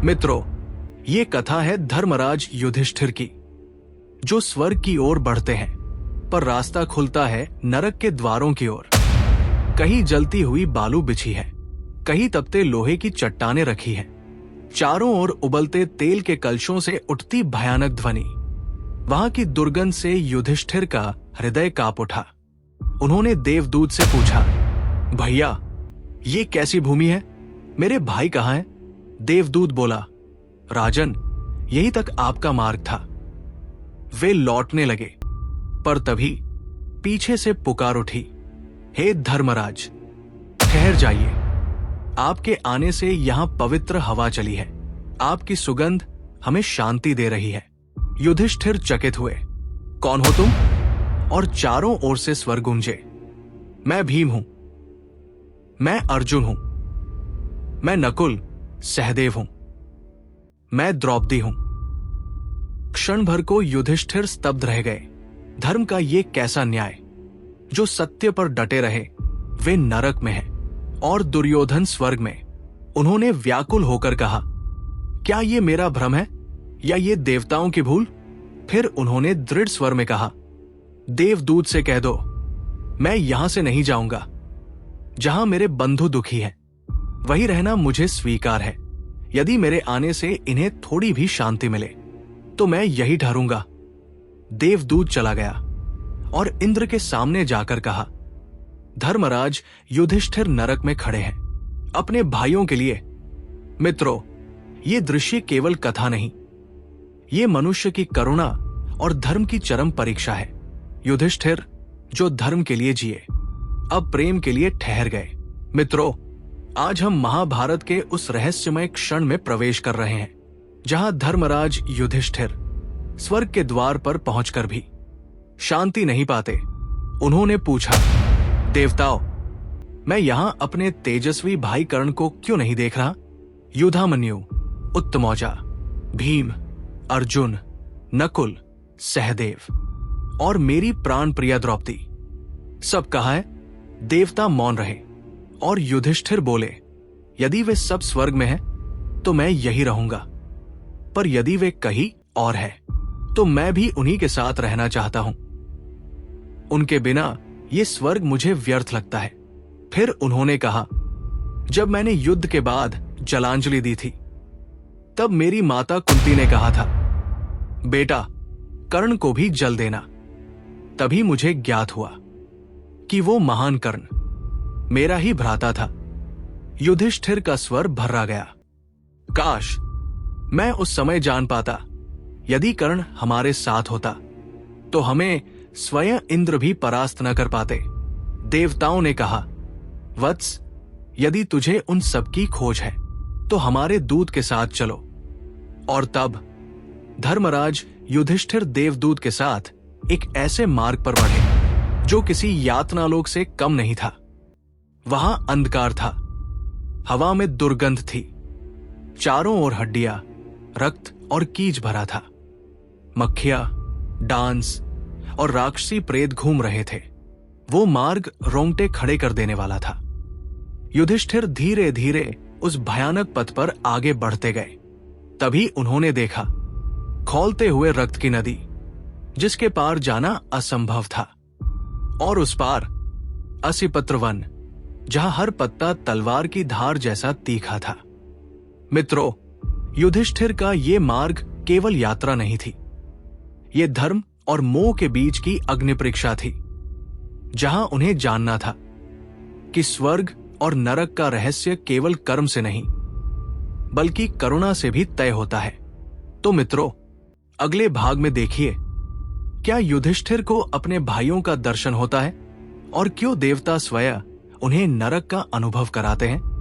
मित्रों, ये कथा है धर्मराज युधिष्ठिर की, जो स्वर्ग की ओर बढ़ते हैं, पर रास्ता खुलता है नरक के द्वारों की ओर। कहीं जलती हुई बालू बिछी है, कहीं तपते लोहे की चट्टानें रखी हैं। चारों ओर उबलते तेल के कलशों से उठती भयानक ध्वनि। वहां की दुर्गंध से युधिष्ठिर का हृदय कांप उठा। उन्होंने देवदूत से पूछा, भैया, ये कैसी भूमि है? मेरे भाई कहाँ हैं? देवदूत बोला, राजन, यही तक आपका मार्ग था। वे लौटने लगे, पर तभी पीछे से पुकार उठी, हे धर्मराज, ठहर जाइए। आपके आने से यहां पवित्र हवा चली है। आपकी सुगंध हमें शांति दे रही है। युधिष्ठिर चकित हुए, कौन हो तुम? और चारों ओर से स्वर गूंजे, मैं भीम हूं, मैं अर्जुन हूं, मैं नकुल सहदेव हूं, मैं द्रौपदी हूं। क्षण भर को युधिष्ठिर स्तब्ध रह गए। धर्म का ये कैसा न्याय? जो सत्य पर डटे रहे वे नरक में हैं और दुर्योधन स्वर्ग में। उन्होंने व्याकुल होकर कहा, क्या ये मेरा भ्रम है या ये देवताओं की भूल? फिर उन्होंने दृढ़ स्वर में कहा, देवदूत से कह दो, मैं यहां से नहीं जाऊंगा। जहां मेरे बंधु दुखी हैं, वही रहना मुझे स्वीकार है। यदि मेरे आने से इन्हें थोड़ी भी शांति मिले तो मैं यही ठहरूंगा। देवदूत चला गया और इंद्र के सामने जाकर कहा, धर्मराज युधिष्ठिर नरक में खड़े हैं अपने भाइयों के लिए। मित्रों, ये दृश्य केवल कथा नहीं, ये मनुष्य की करुणा और धर्म की चरम परीक्षा है। युधिष्ठिर जो धर्म के लिए जिए, अब प्रेम के लिए ठहर गए। मित्रों, आज हम महाभारत के उस रहस्यमय क्षण में प्रवेश कर रहे हैं जहां धर्मराज युधिष्ठिर स्वर्ग के द्वार पर पहुंचकर भी शांति नहीं पाते। उन्होंने पूछा, देवताओं, मैं यहां अपने तेजस्वी भाई कर्ण को क्यों नहीं देख रहा? युधामन्यु, उत्तमौजा, भीम, अर्जुन, नकुल, सहदेव और मेरी प्राण प्रिया द्रौपदी, सब कहाँ है? देवता मौन रहे और युधिष्ठिर बोले, यदि वे सब स्वर्ग में हैं तो मैं यही रहूंगा, पर यदि वे कहीं और है तो मैं भी उन्हीं के साथ रहना चाहता हूं। उनके बिना ये स्वर्ग मुझे व्यर्थ लगता है। फिर उन्होंने कहा, जब मैंने युद्ध के बाद जलांजलि दी थी, तब मेरी माता कुंती ने कहा था, बेटा, कर्ण को भी जल देना। तभी मुझे ज्ञात हुआ कि वो महान कर्ण मेरा ही भ्राता था। युधिष्ठिर का स्वर भर्रा गया। काश मैं उस समय जान पाता, यदि कर्ण हमारे साथ होता तो हमें स्वयं इंद्र भी परास्त न कर पाते। देवताओं ने कहा, वत्स, यदि तुझे उन सबकी खोज है तो हमारे दूत के साथ चलो। और तब धर्मराज युधिष्ठिर देवदूत के साथ एक ऐसे मार्ग पर बढ़े जो किसी यातनालोक से कम नहीं था। वहां अंधकार था, हवा में दुर्गंध थी, चारों ओर हड्डियां, रक्त और कीच भरा था। मक्खियां, डांस और राक्षसी प्रेत घूम रहे थे। वो मार्ग रोंगटे खड़े कर देने वाला था। युधिष्ठिर धीरे धीरे उस भयानक पथ पर आगे बढ़ते गए। तभी उन्होंने देखा खौलते हुए रक्त की नदी, जिसके पार जाना असंभव था। और उस पार असिपत्र वन, जहां हर पत्ता तलवार की धार जैसा तीखा था। मित्रों, युधिष्ठिर का ये मार्ग केवल यात्रा नहीं थी, ये धर्म और मोह के बीच की अग्नि परीक्षा थी, जहां उन्हें जानना था कि स्वर्ग और नरक का रहस्य केवल कर्म से नहीं, बल्कि करुणा से भी तय होता है। तो मित्रों, अगले भाग में देखिए, क्या युधिष्ठिर को अपने भाइयों का दर्शन होता है और क्यों देवता स्वयं उन्हें नरक का अनुभव कराते हैं।